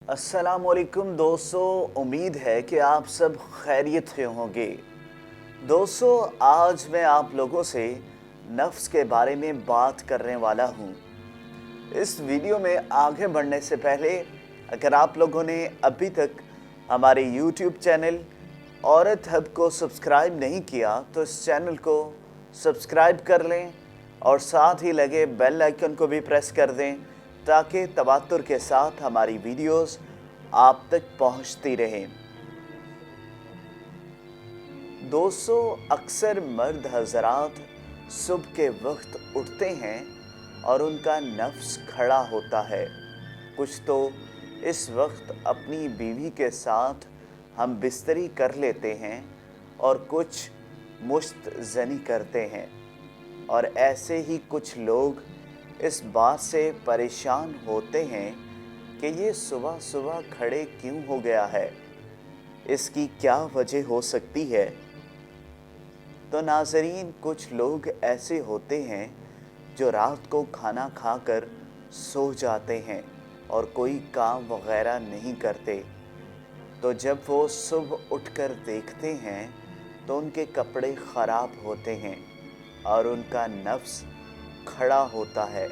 अस्सलामुअलैकुम दोस्तों, उम्मीद है कि आप सब खैरियत से होंगे। दोस्तों, आज मैं आप लोगों से नफ्स के बारे में बात करने वाला हूँ। इस वीडियो में आगे बढ़ने से पहले अगर आप लोगों ने अभी तक हमारे यूट्यूब चैनल औरत हब को सब्सक्राइब नहीं किया तो इस चैनल को सब्सक्राइब कर लें और साथ ही लगे बेल आइकन को भी प्रेस कर दें ताकि तवातुर के साथ हमारी वीडियोस आप तक पहुंचती रहें। दोस्तों, अक्सर मर्द हजरात सुबह के वक्त उठते हैं और उनका नफ्स खड़ा होता है। कुछ तो इस वक्त अपनी बीवी के साथ हम बिस्तरी कर लेते हैं और कुछ मुश्त ज़नी करते हैं, और ऐसे ही कुछ लोग इस बात से परेशान होते हैं कि ये सुबह सुबह खड़े क्यों हो गया है, इसकी क्या वजह हो सकती है। तो नाज़रीन, कुछ लोग ऐसे होते हैं जो रात को खाना खाकर सो जाते हैं और कोई काम वगैरह नहीं करते। तो जब वो सुबह उठकर देखते हैं तो उनके कपड़े ख़राब होते हैं और उनका नफ्स खड़ा होता है,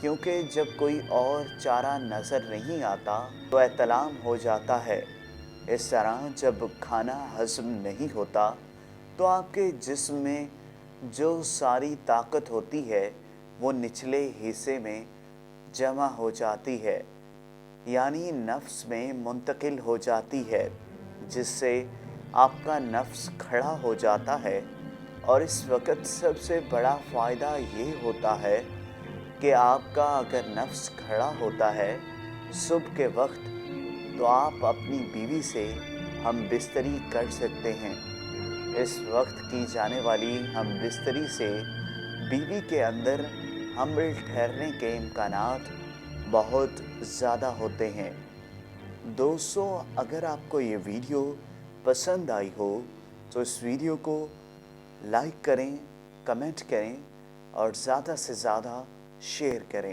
क्योंकि जब कोई और चारा नज़र नहीं आता तो एहतलाम हो जाता है। इस तरह जब खाना हज़म नहीं होता तो आपके जिस्म में जो सारी ताकत होती है वो निचले हिस्से में जमा हो जाती है, यानी नफ्स में मुंतकिल हो जाती है, जिससे आपका नफ्स खड़ा हो जाता है। और इस वक्त सबसे बड़ा फ़ायदा ये होता है कि आपका अगर नफ्स खड़ा होता है सुबह के वक्त तो आप अपनी बीवी से हम बिस्तरी कर सकते हैं। इस वक्त की जाने वाली हम बिस्तरी से बीवी के अंदर हमल ठहरने के इम्कानात बहुत ज़्यादा होते हैं। दोस्तों, अगर आपको ये वीडियो पसंद आई हो तो इस वीडियो को लाइक करें, कमेंट करें और ज़्यादा से ज़्यादा शेयर करें।